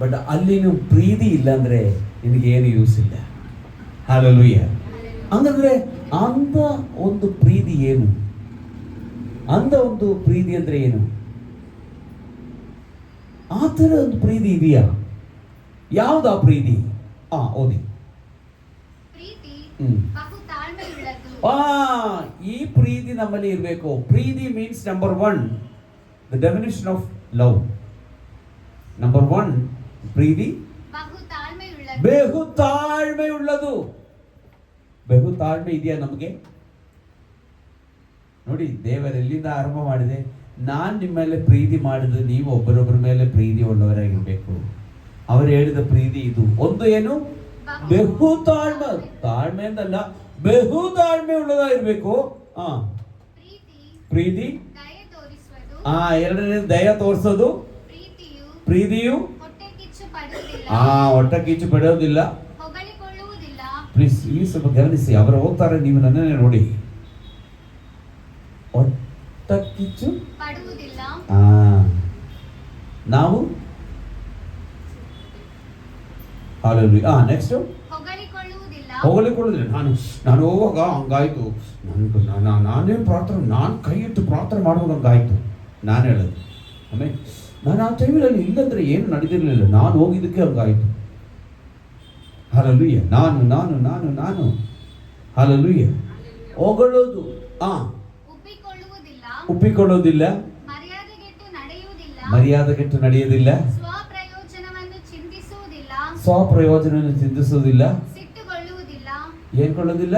But ಅಲ್ಲಿ ನೀವು ಪ್ರೀತಿ ಇಲ್ಲ ಅಂದರೆ ನಿನಗೇನು ಯೂಸ್ ಇಲ್ಲ. ಹಲ್ಲೆಲೂಯಾ. ಹಂಗಂದ್ರೆ ಅಂಥ ಒಂದು ಪ್ರೀತಿ ಏನು? ಅಂಥ ಒಂದು ಪ್ರೀತಿ ಅಂದರೆ ಏನು? ಆ ಥರ ಒಂದು ಪ್ರೀತಿ ಇದೆಯಾ? ಯಾವ್ದು ಆ ಪ್ರೀತಿ? ಓದಿ. ಈ ಪ್ರೀತಿ ನಮ್ಮಲ್ಲಿ ಇರಬೇಕು. ಪ್ರೀತಿ means number 1, the definition of love. Number 1, ಪ್ರೀತಿ ಬಹು ತಾಳ್ಮೆ ಉಳ್ಳದು. ಬಹು ತಾಳ್ಮೆ ಇದೆಯಾ ನಮಗೆ? ನೋಡಿ, ದೇವರು ಎಲ್ಲಿಂದ ಆರಂಭ ಮಾಡಿದೆ? ನಾನು ನಿಮ್ಮ ಮೇಲೆ ಪ್ರೀತಿ ಮಾಡಿದ್ರೆ ನೀವು ಒಬ್ಬರೊಬ್ಬರ ಮೇಲೆ ಪ್ರೀತಿ ಉಳ್ಳವರಾಗಿರ್ಬೇಕು. ಅವರು ಹೇಳಿದ ಪ್ರೀತಿ ಇದು. ಒಂದು ಏನು? ಬಹು ತಾಳ್ಮೆ. ತಾಳ್ಮೆ ಅಂತಲ್ಲ, ಬಹು ತಾಳ್ಮೆ ಉಳ್ಳದಾಗಿರ್ಬೇಕು. ಪ್ರೀತಿ. ಎರಡನೇ ದಯ ತೋರಿಸೋದು. ಪ್ರೀತಿಯು ಹೊಟ್ಟೆ ಕಿಚ್ಚು ಪಡೆಯೋದಿಲ್ಲ. ಪ್ಲೀಸ್ ಇಲ್ಲಿ ಸ್ವಲ್ಪ ಗಮನಿಸಿ. ಅವರು ಹೋಗ್ತಾರೆ, ನೀವು ನನ್ನನ್ನೇ ನೋಡಿ. ಹೊಟ್ಟೆ ಕಿಚ್ಚು ನಾವು ನೆಕ್ಸ್ಟ್ ಹೊಗಳಿಕೊಳ್ಳುವುದಿಲ್ಲ. ನಾನು ಹೋಗುವಾಗ ಹಂಗಾಯ್ತು, ನಾನೇನು ಪ್ರಾರ್ಥನೆ, ನಾನು ಕೈ ಇಟ್ಟು ಪ್ರಾರ್ಥನೆ ಮಾಡುವಾಗ ಹಂಗಾಯ್ತು ನಾನು ಹೇಳೋದು. ಆಮೇಲೆ ನಾನು ಆ ಟೈಮಲ್ಲಿ ಇಲ್ಲಂದ್ರೆ ಏನು ನಡೆದಿರಲಿಲ್ಲ, ನಾನು ಹೋಗಿದ್ದಕ್ಕೆ ಹಂಗಾಯ್ತು. ಹಲ್ಲೆಲೂಯಾ. ನಾನು ನಾನು ನಾನು ನಾನು ಹಲ್ಲೆಲೂಯಾ. ಹೊಗಳೋದು, ಒಪ್ಪಿಕೊಳ್ಳೋದಿಲ್ಲ, ಮರ್ಯಾದೆಗೆಟ್ಟು ನಡೆಯುವುದಿಲ್ಲ, ಸ್ವಪ್ರಯೋಜನವನ್ನು ಚಿಂತಿಸುವುದಿಲ್ಲ, ಏನ್ ಕೊಳ್ಳೋದಿಲ್ಲ,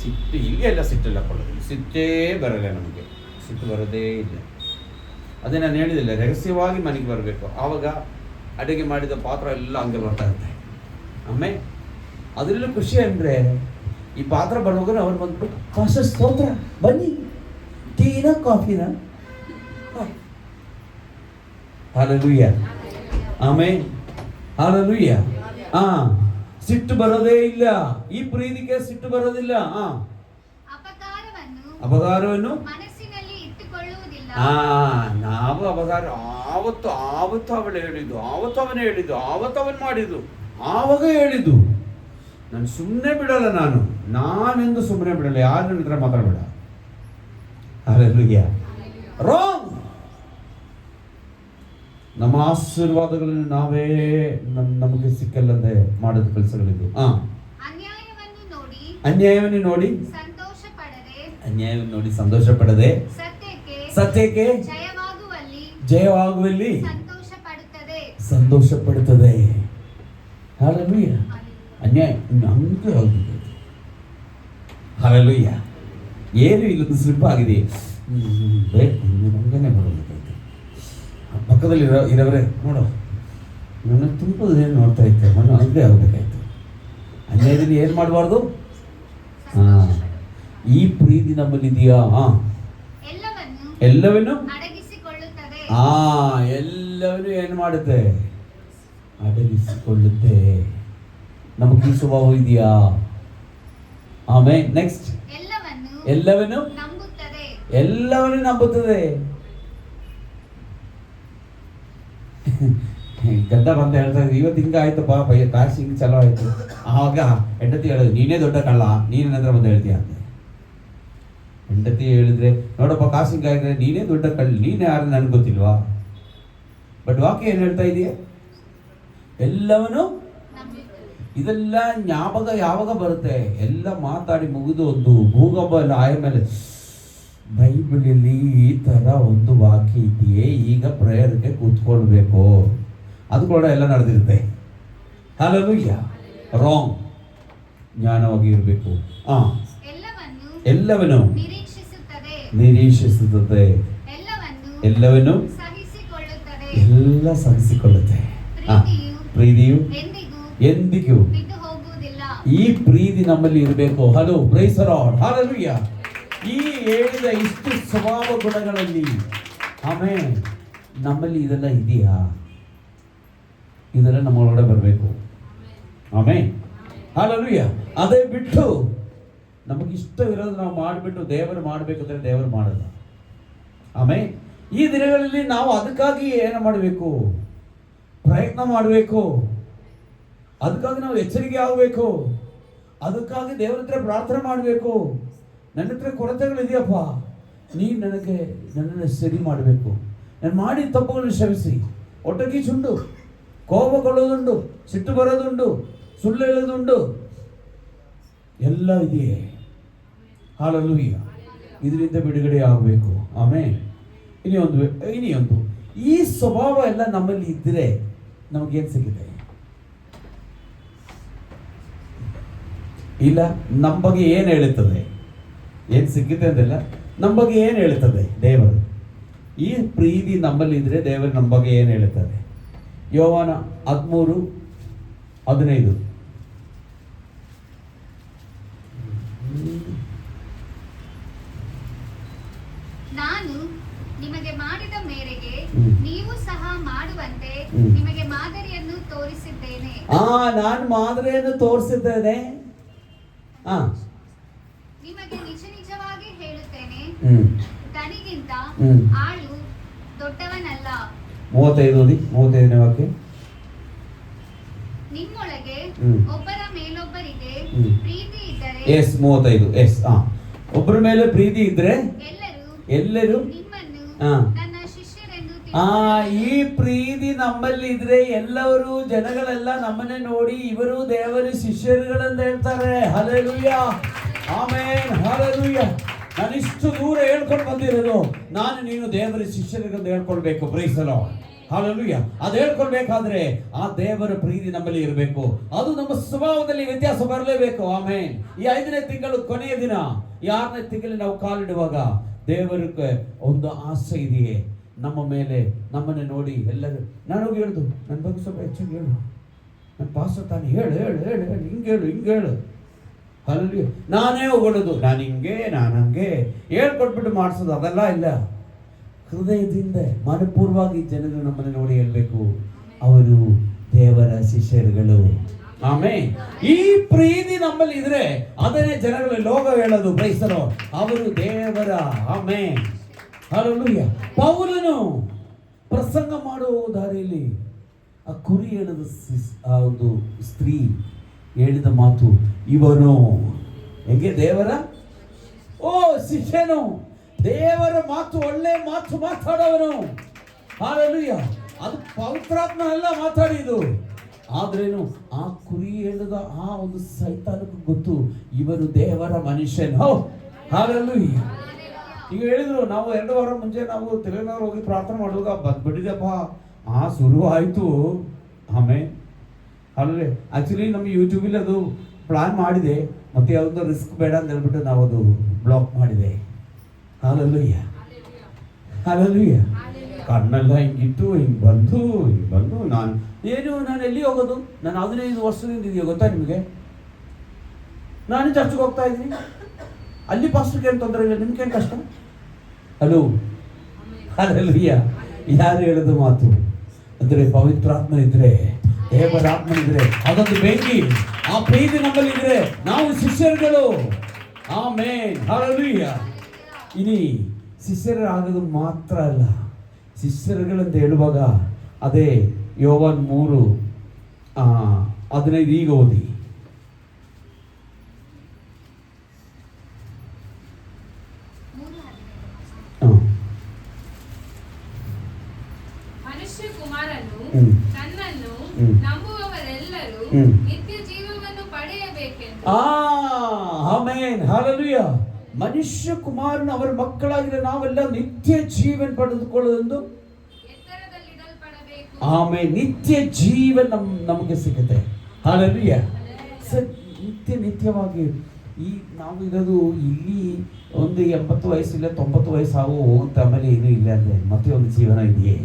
ಸಿಟ್ಟು. ಹೀಗೆ ಎಲ್ಲ ಸಿಟ್ಟೆಲ್ಲ ಕೊಳ್ಳೋದಿಲ್ಲ, ಸಿಟ್ಟೇ ಬರಲ್ಲ ನಮಗೆ, ಸಿಟ್ಟು ಬರೋದೇ ಇಲ್ಲ. ಅದೇ ನಾನು ಹೇಳಿದಿಲ್ಲ, ರಹಸ್ಯವಾಗಿ ಮನೆಗೆ ಬರಬೇಕು. ಆವಾಗ ಅಡುಗೆ ಮಾಡಿದ ಪಾತ್ರ ಎಲ್ಲ ಹಂಗೆ ಬರ್ತಾ ಇರುತ್ತೆ. ಆಮೇಲೆ ಅದರಲ್ಲೂ ಖುಷಿ ಅಂದರೆ, ಈ ಪಾತ್ರ ಬರುವಾಗ ಅವ್ರು ಬಂದ್ಬಿಟ್ಟು ಕಾಸ ಸ್ತೋತ್ರ, ಬನ್ನಿ ಟೀನ ಕಾಫಿನ. ಹಲ್ಲೆಲೂಯಾ. ಆಮೇಲೆ ಹಲ್ಲೆಲೂಯಾ. ಸಿಟ್ಟು ಬರೋದೇ ಇಲ್ಲ. ಈ ಪ್ರೀತಿಗೆ ಸಿಟ್ಟು ಬರೋದಿಲ್ಲ. ಅಪಕಾರವನ್ನು ನಾವು ಅಪಕಾರ ಆವತ್ತು ಅವಳು ಹೇಳಿದ್ದು, ಅವನೇ ಹೇಳಿದ್ದು, ಅವನು ಮಾಡಿದ್ದು, ಆವಾಗ ಹೇಳಿದ್ದು. ನಾನು ಸುಮ್ಮನೆ ಬಿಡಲ್ಲ. ನಾನೆಂದು ಸುಮ್ಮನೆ ಬಿಡಲ್ಲ. ಯಾರು ನನ್ನ ಹತ್ರ ಮಾತಾಡಬೇಡ. ಹಲ್ಲೆಲೂಯಾ. ರಾಂಗ್. ನಮ್ಮ ಆಶೀರ್ವಾದಗಳನ್ನು ನಾವೇ ನಮಗೆ ಸಿಕ್ಕಲ್ಲದೆ ಮಾಡೋದು ಕೆಲಸಗಳಿದ್ದು. ಅನ್ಯಾಯವನ್ನು ನೋಡಿ ಸಂತೋಷ ಪಡದೆ ಸತ್ಯಕ್ಕೆ ಜಯವಾಗುವಲ್ಲಿ ಸಂತೋಷ ಪಡುತ್ತದೆ. ಹಲ್ಲೆಲೂಯಾ. ಅನ್ಯಾಯ ಹಂಗೆ ಆಗಿದೆ. ಹಲ್ಲೆಲೂಯಾ. ಏನು ಇಲ್ಲೊಂದು ಸ್ಲಿಪ್ ಆಗಿದೆ, ಹಂಗನೇ ಬರಬೇಕಾಯ್ತು. ಪಕ್ಕದಲ್ಲಿ ಇರೋವರೇ ನೋಡು, ನನ್ನ ತುಂಬದೇನು ನೋಡ್ತಾ ಇದ್ದೆ, ನಾನು ಹಂಗೆ ಆಗಬೇಕಾಯ್ತು. ಅನ್ಯಾಯದಲ್ಲಿ ಏನು ಮಾಡಬಾರ್ದು. ಈ ಪ್ರೀತಿ ನಮ್ಮಲ್ಲಿ ಇದೆಯಾ? ಎಲ್ಲವನ್ನು ಎಲ್ಲವನ್ನೂ ಏನು ಮಾಡುತ್ತೆ? ಅಡಗಿಸಿಕೊಳ್ಳುತ್ತೆ. ನಮಗೆ ಈ ಸ್ವಭಾವ ಇದೆಯಾ? ಆಮೇಲೆ ನೆಕ್ಸ್ಟ್, ಎಲ್ಲವನ್ನು ನಂಬುತ್ತದೆ. ಗಂಡ ಬಂದ ಹೇಳ್ತಾ ಇದ್ರು, ಇವತ್ತು ಹಿಂಗ ಆಯ್ತಪ್ಪ, ಕಾಶಿ ಹಿಂಗೆ ಚಲೋ ಆಯ್ತು. ಆವಾಗ ಹೆಂಡತಿ ಹೇಳೋದು, ನೀನೇ ದೊಡ್ಡ ಕಳ್ಳ, ನೀನು ನನ್ನ ಹತ್ರ ಬಂದು ಹೇಳ್ತೀಯ ಅಂತ. ಹೆಂಡತಿ ಹೇಳಿದ್ರೆ, ನೋಡಪ್ಪ ಕಾಶಿ ಹಿಂಗ ಆಯ್ತು, ನೀನೇ ದೊಡ್ಡ ಕಳ್ಳ, ನೀನೇ ಯಾರು ನನಗೆ ಗೊತ್ತಿಲ್ವಾ? ಬಟ್ ವಾಕ್ಯ ಏನು ಹೇಳ್ತಾ ಇದೆಯಾ? ಎಲ್ಲವನ್ನೂ. ಇದೆಲ್ಲ ಜ್ಞಾಪಕ ಯಾವಾಗ ಬರುತ್ತೆ? ಎಲ್ಲ ಮಾತಾಡಿ ಮುಗಿದು ಒಂದು ಭೂಗಂಪ ಎಲ್ಲ ಆಯ ಮೇಲೆ, ಬೈಬಲಲ್ಲಿ ಈ ಥರ ಒಂದು ವಾಕ್ಯ ಇದೆಯೇ, ಈಗ ಪ್ರೇಯರ್ಗೆ ಕೂತ್ಕೊಳ್ಬೇಕು, ಅದು ಕೂಡ ಎಲ್ಲ ನಡೆದಿರುತ್ತೆ. ಹಲ್ಲೆಲೂಯಾ. ರಾಂಗ್. ಜ್ಞಾನವಾಗಿ ಇರಬೇಕು. ಎಲ್ಲವನ್ನು ನಿರೀಕ್ಷಿಸುತ್ತದೆ, ಎಲ್ಲವನ್ನು ಎಲ್ಲ ಸಹಿಸಿಕೊಳ್ಳುತ್ತೆ. ಪ್ರೀತಿಯು ಎಂದಿಗೂ. ಈ ಪ್ರೀತಿ ನಮ್ಮಲ್ಲಿ ಇರಬೇಕು. Hello, praise the lord. Hallelujah. ಈ ಹೇಳಿದ ಇಷ್ಟು ಸ್ವಭಾವ ಗುಣಗಳಲ್ಲಿ ಆಮೇಲೆ ನಮ್ಮಲ್ಲಿ ಇದೆಲ್ಲ ಇದೆಯಾ? ಇದೆಲ್ಲ ನಮ್ಮ ಒಳಗಡೆ ಬರಬೇಕು. ಆಮೇಲೆ ಹಲ್ಲೆಲೂಯಾ. ಅದೇ ಬಿಟ್ಟು ನಮಗಿಷ್ಟವಿರೋದು ನಾವು ಮಾಡಿಬಿಟ್ಟು ದೇವರು ಮಾಡಬೇಕಂದ್ರೆ ದೇವರು ಮಾಡಲ್ಲ. ಆಮೇಲೆ ಈ ದಿನಗಳಲ್ಲಿ ನಾವು ಅದಕ್ಕಾಗಿ ಏನು ಮಾಡಬೇಕು? ಪ್ರಯತ್ನ ಮಾಡಬೇಕು. ಅದಕ್ಕಾಗಿ ನಾವು ಎಚ್ಚರಿಕೆ ಆಗಬೇಕು. ಅದಕ್ಕಾಗಿ ದೇವರ ಹತ್ರ ಪ್ರಾರ್ಥನೆ ಮಾಡಬೇಕು. ನನ್ನ ಹತ್ರ ಕೊರತೆಗಳಿದೆಯಪ್ಪ, ನೀನು ನನ್ನನ್ನು ಸರಿ ಮಾಡಬೇಕು. ನಾನು ಮಾಡಿದ ತಪ್ಪುಗಳನ್ನು ಕ್ಷಮಿಸಿ. ಒಟ್ಟಗೀಚುಂಡು, ಕೋಪಗೊಳ್ಳೋದುಂಟು, ಸಿಟ್ಟು ಬರೋದುಂಟು, ಸುಳ್ಳು ಹೇಳೋದುಂಟು, ಎಲ್ಲ ಇದೆಯೇ. ಹಲ್ಲೆಲೂಯಾ. ಇದರಿಂದ ಬಿಡುಗಡೆ ಆಗಬೇಕು. ಆಮೇಲೆ ಇನಿಯೊಂದು ಈ ಸ್ವಭಾವ ಎಲ್ಲ ನಮ್ಮಲ್ಲಿ ಇದ್ದರೆ ನಮಗೇನು ಸಿಗುತ್ತೆ? ಇಲ್ಲ, ನಮ್ಮ ಬಗ್ಗೆ ಏನು ಹೇಳುತ್ತದೆ? ಏನು ಸಿಗುತ್ತೆ ಅಂತೆಲ್ಲ ನಮ್ಮ ಬಗ್ಗೆ ಏನು ಹೇಳುತ್ತದೆ ದೇವರು? ಈ ಪ್ರೀತಿ ನಮ್ಮಲ್ಲಿ ಇದ್ರೆ ದೇವರು ನಮ್ಮ ಬಗ್ಗೆ ಏನು ಹೇಳುತ್ತದೆ? ಯೋಹಾನ 13:15. ನಾನು ನಿಮಗೆ ಮಾಡಿದ ಮೇರೆಗೆ ನೀವು ಸಹ ಮಾಡುವಂತೆ ನಿಮಗೆ ಮಾದರಿಯನ್ನು ತೋರಿಸಿದ್ದೇನೆ. ನಾನು ಮಾದರಿಯನ್ನು ತೋರಿಸಿದ್ದೇನೆ. ನಿಮಗೆ ನಿಜವಾಗಿ ಹೇಳುತ್ತೇನೆ, ತನಿಗಿಂತ ಆಳು ದೊಡ್ಡವನಲ್ಲ. 35ನೇ ವಾಕ್ಯ. ನಿಮ್ಮೊಳಗೆ ಒಬ್ಬರ ಮೇಲೊಬ್ಬರಿಗೆ ಪ್ರೀತಿ ಇದ್ದರೆ, 35 ಒಬ್ಬರ ಮೇಲೆ ಪ್ರೀತಿ ಇದ್ರೆ ಎಲ್ಲರೂ ನಿಮ್ಮನ್ನು ನನ್ನ ಶಿಷ್ಯರೆಂದು ಈ ಪ್ರೀತಿ ನಮ್ಮಲ್ಲಿ ಇದ್ರೆ ಎಲ್ಲರೂ ಜನಗಳೆಲ್ಲ ನಮ್ಮನ್ನೇ ನೋಡಿ ಇವರು ದೇವರ ಶಿಷ್ಯರುಗಳಂತ ಹೇಳ್ತಾರೆ. Hallelujah, amen, hallelujah. ನಾನು ಇಷ್ಟು ದೂರ ಹೇಳ್ಕೊಂಡು ಬಂದಿರೋದು ನಾನು ನೀನು ದೇವರ ಶಿಷ್ಯರಿಗಂತ ಹೇಳ್ಕೊಳ್ಬೇಕು. Praise the lord, hallelujah. ಅದು ಹೇಳ್ಕೊಳ್ಬೇಕಾದ್ರೆ ಆ ದೇವರ ಪ್ರೀತಿ ನಮ್ಮಲ್ಲಿ ಇರಬೇಕು. ಅದು ನಮ್ಮ ಸ್ವಭಾವದಲ್ಲಿ ವ್ಯತ್ಯಾಸ ಬರಲೇಬೇಕು. ಆಮೆನ್. ಈ 5ನೇ ತಿಂಗಳು ಕೊನೆಯ ದಿನ, ಈ 6ನೇ ತಿಂಗಳಲ್ಲಿ ನಾವು ಕಾಲಿಡುವಾಗ ದೇವರಿಗೆ ಒಂದು ಆಸೆ ಇದೆಯೇ ನಮ್ಮ ಮೇಲೆ. ನಮ್ಮನ್ನೇ ನೋಡಿ ಎಲ್ಲರೂ ನಾನು ಹೇಳುದು, ನನ್ನ ಬಗ್ಗೆ ಸ್ವಲ್ಪ ಹೆಚ್ಚಾಗಿ ಹೇಳು, ನನ್ನ ಪಾಸ್ಟರ್ ತಾನು ಹೇಳು ಹೇಳು ಹೇಳು ಹೇಳು ಹಿಂಗೆ ಹೇಳು. ಅಲ್ಲಿ ನಾನೇ ಹೊಗಳೋದು, ನಾನು ಹಂಗೆ ಹೇಳ್ಕೊಟ್ಬಿಟ್ಟು ಮಾಡಿಸೋದು ಅದೆಲ್ಲ ಇಲ್ಲ. ಹೃದಯದಿಂದ ಮನಪೂರ್ವವಾಗಿ ಜನರು ನಮ್ಮನ್ನು ನೋಡಿ ಹೇಳ್ಬೇಕು, ಅವರು ದೇವರ ಶಿಷ್ಯರುಗಳು. ಆಮೇಲೆ ಈ ಪ್ರೀತಿ ನಮ್ಮಲ್ಲಿ ಇದ್ರೆ ಅದನ್ನೇ ಜನಗಳ ಲೋಕ ಹೇಳೋದು. ಪ್ರೈಸ್ ದಿ ಲಾರ್ಡ್, ಅವರು ದೇವರ. Amen, hallelujah. ಪೌಲನು ಪ್ರಸಂಗ ಮಾಡುವ ದಾರಿಯಲ್ಲಿ ಆ ಕುರಿ ಹೇಳಿದ ಆ ಒಂದು ಸ್ತ್ರೀ ಹೇಳಿದ ಮಾತು, ಇವನು ಹೆಂಗೆ ದೇವರ ಶಿಷ್ಯನು, ದೇವರ ಮಾತು, ಒಳ್ಳೆ ಮಾತು ಮಾತಾಡೋವನು. ಹಲ್ಲೆಲೂಯಾ. ಅದು ಪವಿತ್ರಾತ್ಮ ಎಲ್ಲ ಮಾತಾಡಿದ್ದು. ಆದ್ರೇನು ಆ ಕುರಿ ಹೇಳಿದ ಆ ಒಂದು ಸೈತಾನಕ್ಕೂ ಗೊತ್ತು, ಇವನು ದೇವರ ಮನುಷ್ಯನು. ಹಲ್ಲೆಲೂಯಾ. ಈಗ ಹೇಳಿದ್ರು, ನಾವು 2 ವಾರ ಮುಂಚೆ ನಾವು ತೆಲಂಗಾಣ ಹೋಗಿ ಪ್ರಾರ್ಥನೆ ಮಾಡುವಾಗ ಬಂದ್ಬಿಟ್ಟಿದೆಪ್ಪ, ಶುರು ಆಯ್ತು. ಆಮೇಲೆ ಅಲ್ಲೇ ಆಕ್ಚುಲಿ ನಮ್ಮ ಯೂಟ್ಯೂಬಲ್ಲಿ ಅದು ಪ್ಲಾನ್ ಮಾಡಿದೆ, ಮತ್ತೆ ಯಾವುದೋ ರಿಸ್ಕ್ ಬೇಡ ಅಂತ ಹೇಳ್ಬಿಟ್ಟು ನಾವು ಅದು ಬ್ಲಾಕ್ ಮಾಡಿದೆ. Hallelujah, hallelujah. ಕಣ್ಣೆಲ್ಲ ಹಿಂಗಿಟ್ಟು ಹಿಂಗೆ ಬಂದು ನಾನು ಎಲ್ಲಿ ಹೋಗೋದು? ನಾನು 15 ವರ್ಷದಿಂದ ಇದೆಯಾ ಗೊತ್ತಾ ನಿಮಗೆ? ನಾನು ಚರ್ಚ್ಗೆ ಹೋಗ್ತಾ ಇದ್ದೀನಿ, ಅಲ್ಲಿ ಪಾಸ್ಟರ್ಗೆ ಏನು ತೊಂದರೆ ಇಲ್ಲ, ನಿಮ್ಗೇನು ಕಷ್ಟ? Hello, hallelujah. ಯಾರು ಹೇಳೋದು ಮಾತು ಅಂದರೆ ಪವಿತ್ರಾತ್ಮ ಇದ್ರೆ, ದೇವರ ಆತ್ಮ ಇದ್ರೆ, ಅದೊಂದು ಬೆಂಕಿ. ಆ ಪ್ರೀತಿ ನಮ್ಮಲ್ಲಿ ಇದ್ರೆ ನಾವು ಶಿಷ್ಯರುಗಳು. Amen, hallelujah. ಇನಿ ಶಿಷ್ಯರಾಗೋದು ಮಾತ್ರ ಅಲ್ಲ, ಶಿಷ್ಯರುಗಳಂತ ಹೇಳುವಾಗ ಅದೇ ಯೋಹಾನ 3:15 ಈಗ ಓದಿ. ಮನುಷ್ಯ ಕುಮಾರನು ತನ್ನನ್ನು ನಂಬುವವರೆಲ್ಲರೂ ನಿತ್ಯ ಜೀವವನ್ನು ಪಡೆಯಬೇಕೆಂದು. Amen, hallelujah. ಮನುಷ್ಯ ಕುಮಾರನು ಅವರ ಮಕ್ಕಳಾಗಿರೋ ನಾವೆಲ್ಲ ನಿತ್ಯ ಜೀವನ ಪಡೆದುಕೊಳ್ಳೋದೊಂದು. ಆಮೇಲೆ ನಿತ್ಯ ಜೀವನ ನಮಗೆ ಸಿಗುತ್ತೆ. ಹಲ್ಲೆಲೂಯಾ. ನಿತ್ಯವಾಗಿ ಈ ನಾವು ಇರೋದು ಇಲ್ಲಿ ಒಂದು 80 ವಯಸ್ಸಿಲ್ಲ 90 ವಯಸ್ಸು ಹೋಗುತ್ತೆ, ಆಮೇಲೆ ಏನೂ ಇಲ್ಲ ಅಂದರೆ ಮತ್ತೆ ಒಂದು ಜೀವನ ಇದೆಯೇ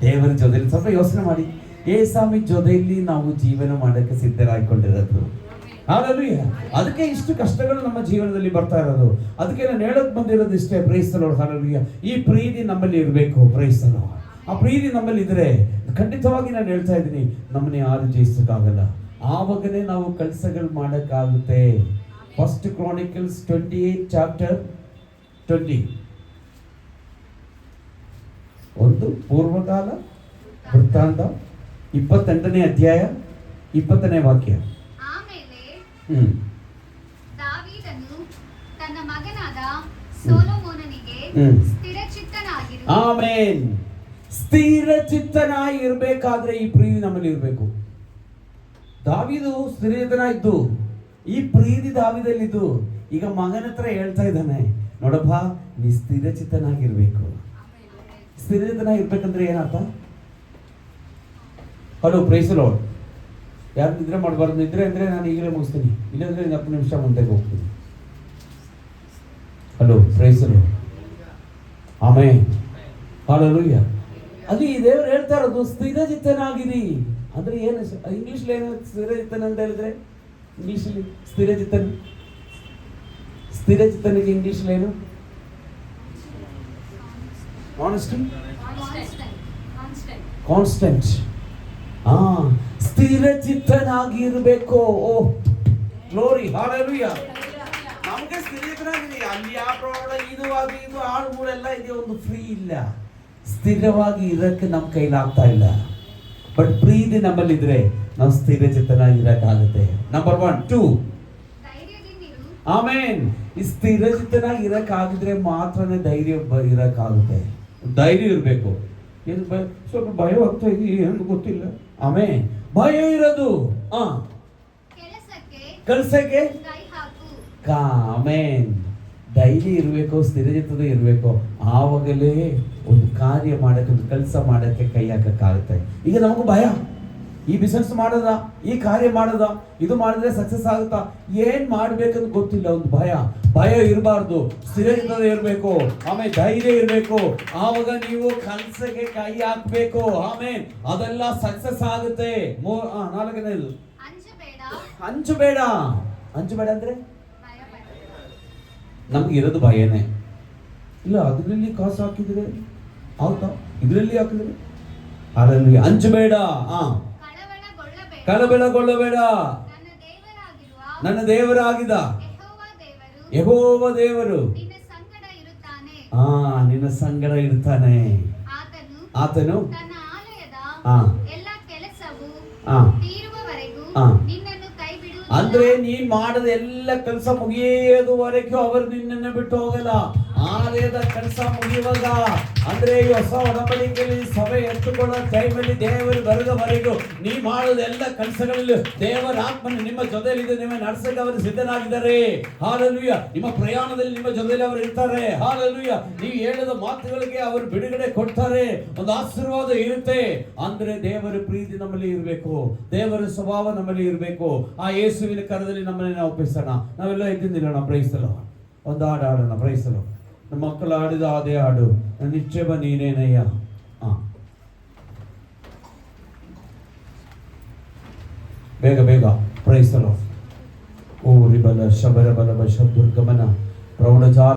ದೇವರ ಜೊತೆಯಲ್ಲಿ? ಸ್ವಲ್ಪ ಯೋಚನೆ ಮಾಡಿ. ಸ್ವಾಮಿ ಜೊತೆಯಲ್ಲಿ ನಾವು ಜೀವನ ಮಾಡೋಕ್ಕೆ ಸಿದ್ಧರಾಗಿಕೊಂಡಿರೋದು. ಹಲ್ಲೆಲೂಯಾ. ಅದಕ್ಕೆ ಇಷ್ಟು ಕಷ್ಟಗಳು ನಮ್ಮ ಜೀವನದಲ್ಲಿ ಬರ್ತಾ ಇರೋದು. ಅದಕ್ಕೆ ನಾನು ಹೇಳಕ್ ಬಂದಿರೋದು ಇಷ್ಟೇ. Praise the lord, hallelujah. ಈ ಪ್ರೀತಿ ನಮ್ಮಲ್ಲಿ ಇರಬೇಕು. Praise the Lord. ಆ ಪ್ರೀತಿ ನಮ್ಮಲ್ಲಿ ಇದ್ರೆ ಖಂಡಿತವಾಗಿ ನಾನು ಹೇಳ್ತಾ ಇದ್ದೀನಿ, ನಮ್ಮನ್ನ ಯಾರು ಜಯಿಸೋಕ್ಕಾಗಲ್ಲ. ಆವಾಗನೇ ನಾವು ಕೆಲಸಗಳು ಮಾಡೋಕ್ಕಾಗುತ್ತೆ. 1 Chronicles 28:20. ಯಾವುದು? ಪೂರ್ವಕಾಲ ವೃತ್ತಾಂತ 28ನೇ ಅಧ್ಯಾಯ 20ನೇ ವಾಕ್ಯ. ಆಮೇಲೆ ಹ್ಮ್ ದಾವೀದನು ತನ್ನ ಮಗನಾದ ಸೊಲೊಮೋನನಿಗೆ ಹ್ಮ್. ಸ್ಥಿರಚಿತ್ತನಾಗಿರು. ಆಮೇನ್. ಸ್ಥಿರ ಚಿತ್ತನಾಗಿ ಇರ್ಬೇಕಾದ್ರೆ ಈ ಪ್ರೀತಿ ನಮ್ಮಲ್ಲಿ ಇರ್ಬೇಕು. ದಾವೀದು ಸ್ಥಿರಚಿತ್ತನಾಗಿದ್ದು, ಈ ಪ್ರೀತಿ ದಾವೀದಲ್ಲಿದ್ದು. ಈಗ ಮಗನ ಹತ್ರ ಹೇಳ್ತಾ ಇದ್ದಾನೆ, ನೋಡಪ್ಪ ನೀ ಸ್ಥಿರಚಿತ್ತನಾಗಿರ್ಬೇಕು. ಸ್ಥಿರಚಿತ್ತನಾಗಿರ್ಬೇಕಂದ್ರೆ ಏನರ್ಥ? Hello, praise the Lord. ಯಾರು ನಿದ್ರೆ ಮಾಡಬಾರ್ದು. ನಿದ್ರೆ ಅಂದ್ರೆ ನಾನು ಈಗಲೇ ಮುಗಿಸ್ತೀನಿ, ಇಲ್ಲಾಂದ್ರೆ 10 ನಿಮಿಷ ಮುಂದೆ ಹೋಗ್ತೀನಿ. Hello, praise the Lord. Amen. Hallelujah. ಅಲ್ಲಿ ದೇವರು ಹೇಳ್ತಾ ಇರೋದು ಸ್ಥಿರಚಿತ್ತನಾಗಿರಿ ಅಂದ್ರೆ ಏನು? ಇಂಗ್ಲಿಷ್ ಏನು ಸ್ಥಿರಚಿತ್ತನ ಅಂತ ಹೇಳಿದ್ರೆ? ಇಂಗ್ಲಿಷಲ್ಲಿ ಸ್ಥಿರಚಿತ್ತನಿಗೆ ಇಂಗ್ಲಿಷ್ ಏನು? Honesty, constant. ಸ್ಥಿರಚಿತ್ತನಾಗಿರ್ಬೇಕು. O glory, hallelujah. ನಮಗೆ ಸ್ಥಿರಚಿತ್ತನಾಗಿದೆ. ಅಲ್ಲಿ ಯಾವ ಪ್ರಾಬ್ಲಮ್ ಇದು ಅದು ಇದು ಆಳು ಮೂಳೆಲ್ಲ ಇದೆ, ಒಂದು ಫ್ರೀ ಇಲ್ಲ. ಸ್ಥಿರವಾಗಿ ಇರಕ್ಕೆ ನಮ್ಮ ಕೈಲಾಗ್ತಾ ಇಲ್ಲ. ಬಟ್ ಪ್ರೀತಿ ನಮ್ಮಲ್ಲಿದ್ರೆ ನಾವು ಸ್ಥಿರಚಿತ್ತನಾಗಿ ಇರಕ್ಕಾಗುತ್ತೆ. ನಂಬರ್ 1, 2. ಧೈರ್ಯದಿಂದಿರು. ಆಮೇನ್. ಈ ಸ್ಥಿರಚಿತ್ತನಾಗಿ ಇರಕ್ಕಾಗಿದ್ರೆ ಮಾತ್ರನೇ ಧೈರ್ಯ ಇರಕ್ಕಾಗುತ್ತೆ. ಧೈರ್ಯ ಇರಬೇಕು. ಏನು ಸ್ವಲ್ಪ ಭಯ ಆಗ್ತಾ ಇದೆಯಾ ಅಂತ ಗೊತ್ತಿಲ್ಲ. ಆಮೇನ್. ಭಯ ಇರೋದು ಕೆಲಸಕ್ಕೆ ಕೈ ಹಾಕು. ಆಮೇನ್. ಧೈರ್ಯ ಇರಬೇಕು, ಸ್ಥಿರಚಿತ್ತದ ಇರಬೇಕು. ಆವಾಗಲೇ ಒಂದು ಕಾರ್ಯ ಮಾಡಕ್ಕೆ, ಒಂದು ಕೆಲಸ ಮಾಡಕ್ಕೆ ಕೈ ಹಾಕಕ್ಕಾಗುತ್ತೆ. ಈಗ ನಮಗೂ ಭಯ, ಈ ಬಿಸ್ನೆಸ್ ಮಾಡೋದ, ಈ ಕಾರ್ಯ ಮಾಡೋದ, ಇದು ಮಾಡಿದ್ರೆ ಸಕ್ಸಸ್ ಆಗುತ್ತಾ, ಏನ್ ಮಾಡ್ಬೇಕಂತ ಗೊತ್ತಿಲ್ಲ. ಒಂದು ಭಯ ಇರಬಾರ್ದು. ಸ್ಥಿರಚಿತ್ತದ ಇರಬೇಕು. ಆಮೇಲೆ ಧೈರ್ಯ ಇರಬೇಕು. ಆವಾಗ ನೀವು ಕೆಲಸಕ್ಕೆ ಕೈ ಹಾಕ್ಬೇಕು. ಆಮೇಲೆ ಅದೆಲ್ಲ ಸಕ್ಸಸ್ ಆಗುತ್ತೆ. 4ನೇದು, ಹಂಚಬೇಡ ಅಂದ್ರೆ ನಮ್ಗೆ ಇರೋದು ಭಯನೇ ಇಲ್ಲ. ಅದರಲ್ಲಿ ಕಾಸು ಹಾಕಿದ್ರೆ ಹೌದಾ, ಇದರಲ್ಲಿ ಹಾಕಿದ್ರೆ ಅದರಲ್ಲಿ ಹಂಚಬೇಡ. ಕಳವಳಗೊಳ್ಳಬೇಡ. ನನ್ನ ದೇವರಾಗಿದ ಯೆಹೋವ ದೇವರು ನಿನ್ನ ಸಂಗಡ ಇರ್ತಾನೆ. ಆತನು ಅಂದ್ರೆ ನೀನ್ ಮಾಡದ ಎಲ್ಲ ಕೆಲಸ ಮುಗಿಯೋದುವರೆಗೂ ಅವರು ನಿನ್ನನ್ನು ಬಿಟ್ಟು ಹೋಗಲ್ಲ. ಆಲಯದ ಕೆಲಸ ಮುಗಿಯುವಾಗ ಅಂದ್ರೆ ಈ ಹೊಸ ಒಡಂಬಡಿಕೆಯಲ್ಲಿ ಸಭೆ ಎತ್ತುಕೊಳ್ಳೋ ಟೈಮಲ್ಲಿ ದೇವರು ಬರೋದವರೆಗೂ ನೀ ಮಾಡೋದ ಎಲ್ಲ ಕೆಲಸಗಳಲ್ಲಿ ದೇವರ ಆತ್ಮನು ನಿಮ್ಮ ಜೊತೆಯಲ್ಲಿದೆ. ನಿಮ್ಮ ನಡೆಸಕ್ಕೆ ಅವರು ಸಿದ್ಧನಾಗಿದ್ದಾರೆ. ಹಾಲೆಲೂಯಾ. ನಿಮ್ಮ ಪ್ರಯಾಣದಲ್ಲಿ ನಿಮ್ಮ ಜೊತೆಯಲ್ಲಿ ಅವರು ಇರ್ತಾರೆ. ಹಾಲೆಲೂಯಾ. ನೀವು ಹೇಳಿದ ಮಾತುಗಳಿಗೆ ಅವರು ಬಿಡುಗಡೆ ಕೊಡ್ತಾರೆ. ಒಂದು ಆಶೀರ್ವಾದ ಇರುತ್ತೆ. ಅಂದ್ರೆ ದೇವರ ಪ್ರೀತಿ ನಮ್ಮಲ್ಲಿ ಇರಬೇಕು, ದೇವರ ಸ್ವಭಾವ ನಮ್ಮಲ್ಲಿ ಇರಬೇಕು. ಆ ಯೇಸುವಿನ ಕರದಲ್ಲಿ ನಮ್ಮಲ್ಲಿ ನಾವು ಒಪ್ಪಿಸೋಣ. ನಾವೆಲ್ಲ ಎದ್ದಿಲ್ಲ ಪ್ರೈಸಲು. ಒಂದು ಹಾಡು ಹಾಡೋಣ. ಪ್ರೈಸಲು. ನಮ್ಮ ಮಕ್ಕಳು ಆಡಿದ ಅದೇ ಹಾಡು, ನಿಶ್ಚಯ ನೀನೇನಯ್ಯ. ಬೇಗ ಪ್ರೈಸಲು. ಓ ರಿಬಲ ಶಬರ ಬಲವ ಶಬ್ದುರ್ಗಮನ ಪ್ರೌಢಜಾ